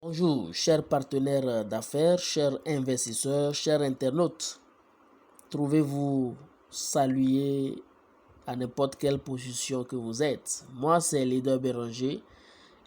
Bonjour, chers partenaires d'affaires, chers investisseurs, chers internautes. Trouvez-vous salués à n'importe quelle position que vous êtes. Moi, c'est Leader Béranger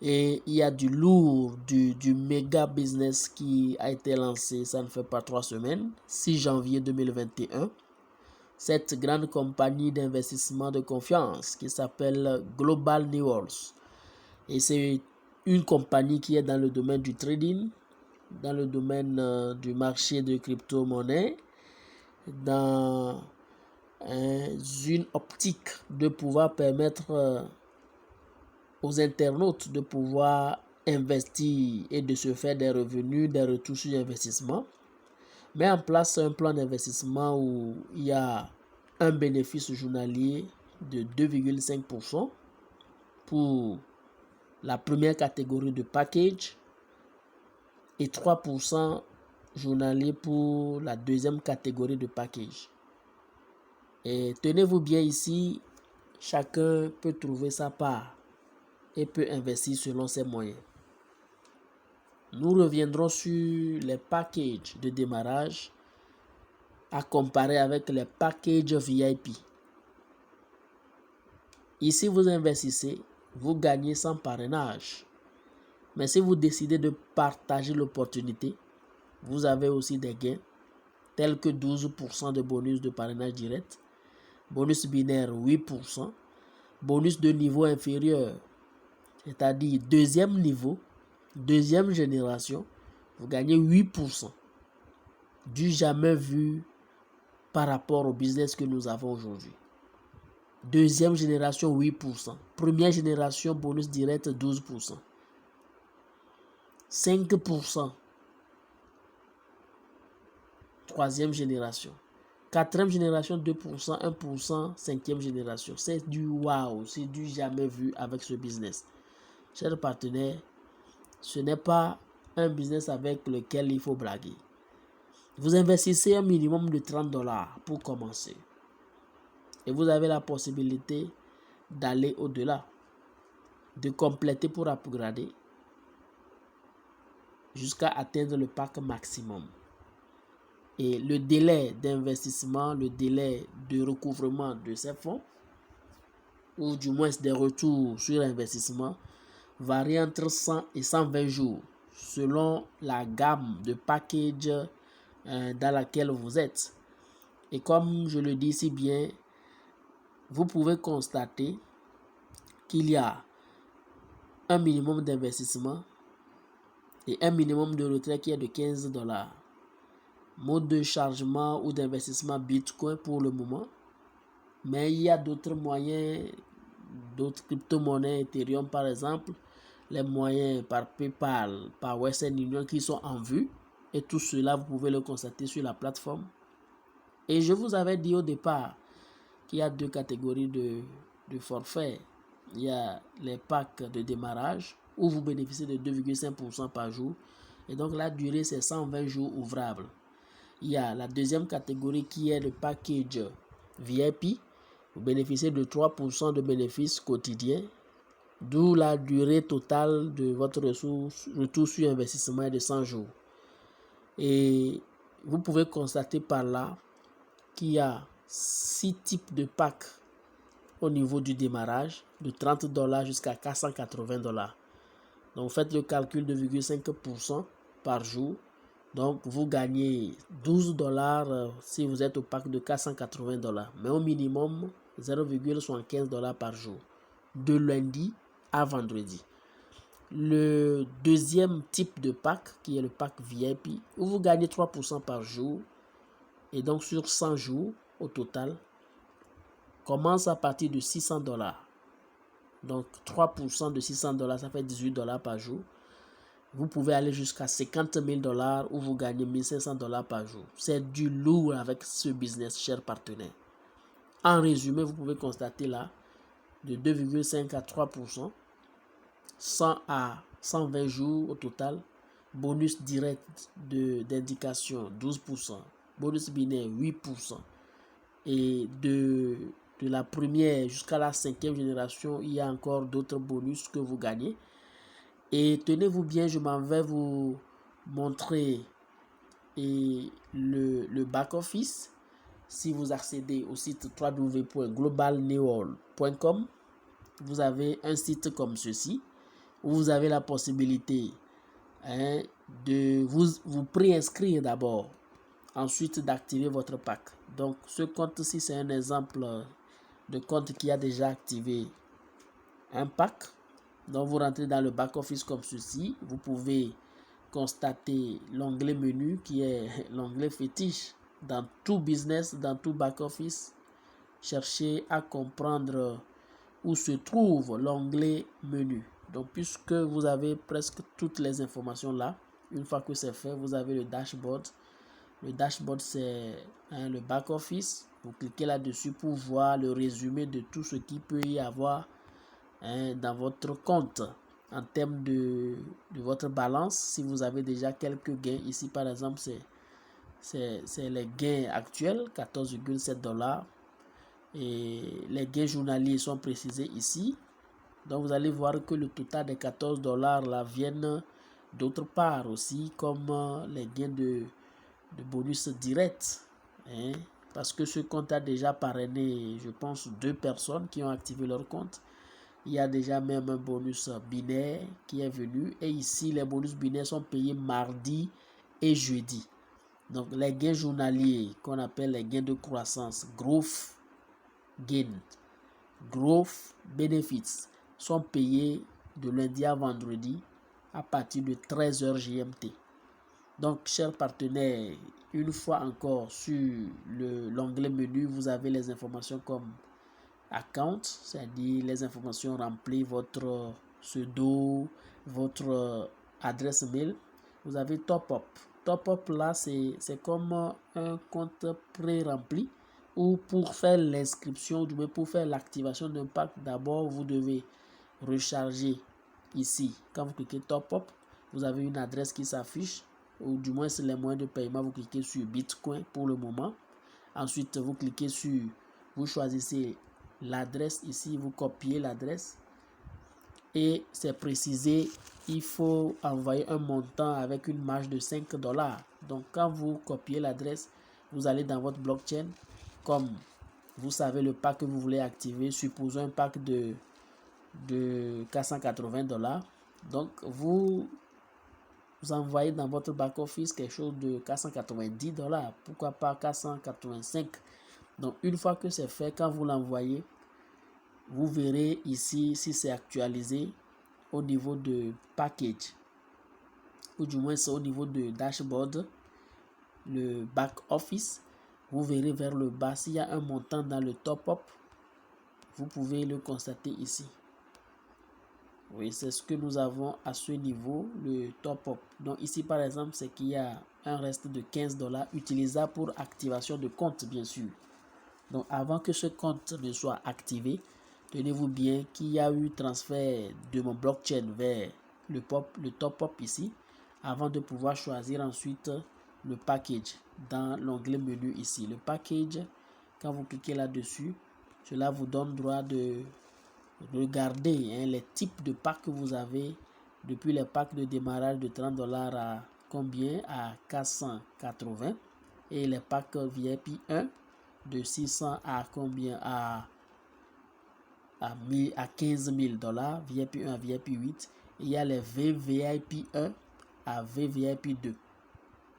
et il y a du lourd, du méga business qui a été lancé, ça ne fait pas 3 semaines, 6 janvier 2021. Cette grande compagnie d'investissement de confiance qui s'appelle Global New Worlds. Et c'est une compagnie qui est dans le domaine du trading, dans le domaine du marché de crypto-monnaies, dans une optique de pouvoir permettre aux internautes de pouvoir investir et de se faire des revenus, des retours sur investissement. Met en place un plan d'investissement où il y a un bénéfice journalier de 2,5% pour la première catégorie de package et 3% journalier pour la deuxième catégorie de package. Et tenez-vous bien ici, chacun peut trouver sa part et peut investir selon ses moyens. Nous reviendrons sur les packages de démarrage à comparer avec les packages VIP. Ici, vous investissez, vous gagnez sans parrainage. Mais si vous décidez de partager l'opportunité, vous avez aussi des gains tels que 12% de bonus de parrainage direct, bonus binaire 8%, bonus de niveau inférieur, c'est-à-dire deuxième niveau, deuxième génération, vous gagnez 8%. Du jamais vu par rapport au business que nous avons aujourd'hui. Deuxième génération 8%, première génération bonus direct 12%, 5%, troisième génération. Quatrième génération, 2%, 1%, cinquième génération. C'est du wow, c'est du jamais vu avec ce business. Chers partenaires, ce n'est pas un business avec lequel il faut blaguer. Vous investissez un minimum de $30 pour commencer. Et vous avez la possibilité d'aller au-delà, de compléter pour upgrader jusqu'à atteindre le pack maximum. Et le délai d'investissement, le délai de recouvrement de ces fonds, ou du moins des retours sur investissement, varie entre 100 et 120 jours, selon la gamme de package dans laquelle vous êtes. Et comme je le dis si bien, vous pouvez constater qu'il y a un minimum d'investissement et un minimum de retrait qui est de $15. Mode de chargement ou d'investissement Bitcoin pour le moment. Mais il y a d'autres moyens, d'autres crypto-monnaies, Ethereum par exemple, les moyens par PayPal, par Western Union qui sont en vue. Et tout cela, vous pouvez le constater sur la plateforme. Et je vous avais dit au départ qu'il y a deux catégories de forfaits. Il y a les packs de démarrage où vous bénéficiez de 2,5% par jour. Et donc la durée, c'est 120 jours ouvrables. Il y a la deuxième catégorie qui est le package VIP. Vous bénéficiez de 3% de bénéfices quotidiens, d'où la durée totale de votre retour sur investissement est de 100 jours. Et vous pouvez constater par là qu'il y a 6 types de packs au niveau du démarrage, de $30 jusqu'à $480. Donc faites le calcul de 2,5% par jour. Donc vous gagnez $12 si vous êtes au pack de $480, mais au minimum $0,75 par jour, de lundi à vendredi. Le deuxième type de pack, qui est le pack VIP, où vous gagnez 3% par jour, et donc sur 100 jours au total, commence à partir de $600. Donc 3% de $600, ça fait $18 par jour. Vous pouvez aller jusqu'à $50,000 où vous gagnez $1,500 par jour. C'est du lourd avec ce business, chers partenaires. En résumé, vous pouvez constater là, de 2,5 à 3%, 100 à 120 jours au total, bonus direct d'indication 12%, bonus binaire 8%, et de la première jusqu'à la cinquième génération, il y a encore d'autres bonus que vous gagnez. Et tenez-vous bien, je m'en vais vous montrer le back-office. Si vous accédez au site www.globalneol.com, vous avez un site comme ceci, où vous avez la possibilité de vous préinscrire d'abord, ensuite d'activer votre pack. Donc ce compte-ci, c'est un exemple de compte qui a déjà activé un pack. Donc vous rentrez dans le back-office comme ceci, vous pouvez constater l'onglet menu qui est l'onglet fétiche dans tout business, dans tout back-office. Cherchez à comprendre où se trouve l'onglet menu. Donc puisque vous avez presque toutes les informations là, une fois que c'est fait, vous avez le dashboard. Le dashboard, c'est le back-office. Vous cliquez là-dessus pour voir le résumé de tout ce qui peut y avoir dans votre compte en termes de votre balance. Si vous avez déjà quelques gains, ici par exemple, c'est les gains actuels, 14,7 $. Et les gains journaliers sont précisés ici. Donc vous allez voir que le total des 14 $ là viennent d'autre part aussi, comme les gains de bonus direct. Parce que ce compte a déjà parrainé, je pense, 2 personnes qui ont activé leur compte. Il y a déjà même un bonus binaire qui est venu. Et ici, les bonus binaires sont payés mardi et jeudi. Donc les gains journaliers qu'on appelle les gains de croissance, growth gain, growth benefits, sont payés de lundi à vendredi à partir de 13h GMT. Donc chers partenaires, une fois encore sur l'onglet menu, vous avez les informations comme account, c'est-à-dire les informations remplies, votre pseudo, votre adresse mail. Vous avez top up. Top up là, c'est comme un compte pré-rempli ou pour faire l'inscription, du moins pour faire l'activation d'un pack, d'abord vous devez recharger ici. Quand vous cliquez top up, vous avez une adresse qui s'affiche, ou du moins c'est les moyens de paiement. Vous cliquez sur Bitcoin pour le moment. Ensuite, vous cliquez sur, vous choisissez l'adresse ici, vous copiez l'adresse et c'est précisé, il faut envoyer un montant avec une marge de 5 $. Donc quand vous copiez l'adresse, vous allez dans votre blockchain, comme vous savez le pack que vous voulez activer, supposons un pack de 480 $. Donc vous envoyez dans votre back-office quelque chose de 490 $, pourquoi pas 485. Donc une fois que c'est fait, quand vous l'envoyez, vous verrez ici si c'est actualisé au niveau de package, ou du moins c'est au niveau de dashboard, le back office. Vous verrez vers le bas s'il y a un montant dans le top up, vous pouvez le constater ici. Oui, c'est ce que nous avons à ce niveau, le top up. Donc ici par exemple, c'est qu'il y a un reste de 15 $ utilisable pour activation de compte, bien sûr. Donc avant que ce compte ne soit activé, tenez-vous bien qu'il y a eu transfert de mon blockchain vers le top up ici, avant de pouvoir choisir ensuite le package dans l'onglet menu ici. Le package, quand vous cliquez là-dessus, cela vous donne droit de regarder les types de packs que vous avez, depuis les packs de démarrage de 30 $ à combien, à 480, et les packs VIP 1 de 600 à combien, à 15 000 $, VIP 1 à VIP 8. Il y a les VVIP 1 à VVIP 2,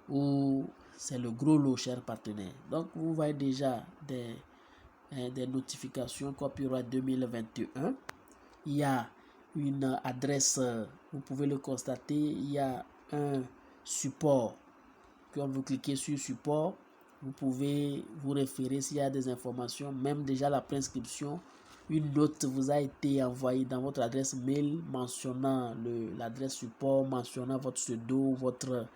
où c'est le gros lot, chers partenaires. Donc vous voyez déjà des notifications copyright 2021. Il y a une adresse, vous pouvez le constater, il y a un support. Quand vous cliquez sur support, vous pouvez vous référer s'il y a des informations, même déjà la préinscription. Une note vous a été envoyée dans votre adresse mail mentionnant l'adresse support, mentionnant votre pseudo, votre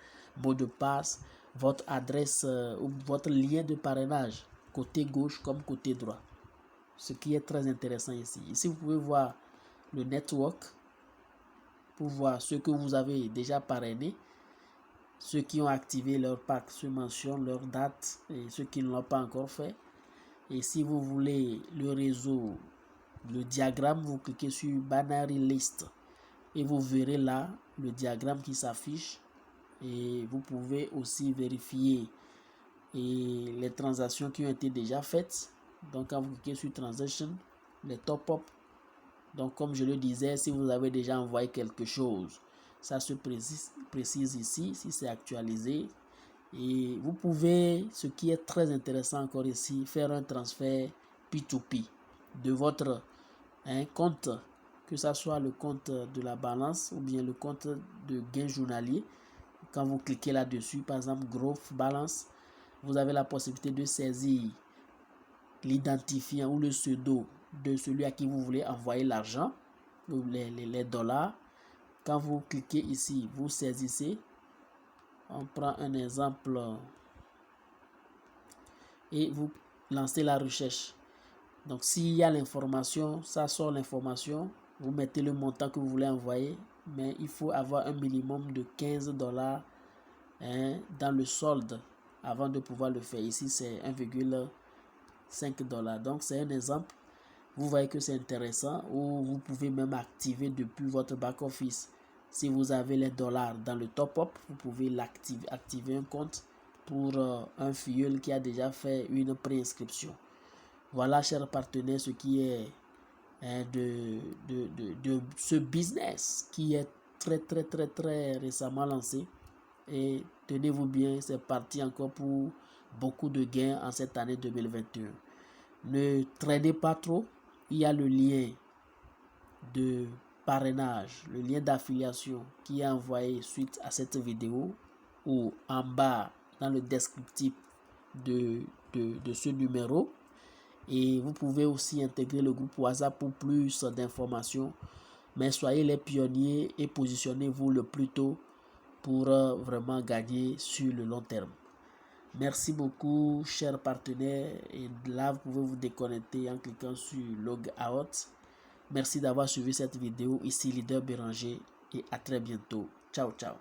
mot de passe, votre adresse ou votre lien de parrainage, côté gauche comme côté droit. Ce qui est très intéressant ici. Ici, vous pouvez voir le network pour voir ceux que vous avez déjà parrainé. Ceux qui ont activé leur pack se mentionnent leur date, et ceux qui ne l'ont pas encore fait. Et si vous voulez le réseau, le diagramme, vous cliquez sur Binary List. et vous verrez là le diagramme qui s'affiche, et vous pouvez aussi vérifier les transactions qui ont été déjà faites. Donc quand vous cliquez sur transaction, les top-up, donc comme je le disais, si vous avez déjà envoyé quelque chose, ça se précise ici, si c'est actualisé. Et vous pouvez, ce qui est très intéressant encore ici, faire un transfert P2P de votre compte, que ce soit le compte de la balance ou bien le compte de gain journalier. Quand vous cliquez là-dessus, par exemple Growth Balance, vous avez la possibilité de saisir l'identifiant ou le pseudo de celui à qui vous voulez envoyer l'argent, les dollars. Quand vous cliquez ici, vous saisissez. On prend un exemple et vous lancez la recherche. Donc s'il y a l'information, ça sort l'information, vous mettez le montant que vous voulez envoyer, mais il faut avoir un minimum de 15 dollars dans le solde avant de pouvoir le faire. Ici c'est 1,5 dollars. Donc c'est un exemple. Vous voyez que c'est intéressant, ou vous pouvez même activer depuis votre back office. Si vous avez les dollars dans le top-up, vous pouvez activer un compte pour un filleul qui a déjà fait une préinscription. Voilà, chers partenaires, ce qui est de ce business qui est très récemment lancé. Et tenez-vous bien, c'est parti encore pour beaucoup de gains en cette année 2021. Ne traînez pas trop. Il y a le lien de parrainage, le lien d'affiliation qui est envoyé suite à cette vidéo, ou en bas dans le descriptif de ce numéro. Et vous pouvez aussi intégrer le groupe WhatsApp pour plus d'informations. Mais soyez les pionniers et positionnez-vous le plus tôt pour vraiment gagner sur le long terme. Merci beaucoup, chers partenaires. Et là, vous pouvez vous déconnecter en cliquant sur Log Out. Merci d'avoir suivi cette vidéo. Ici Leader Béranger et à très bientôt. Ciao, ciao.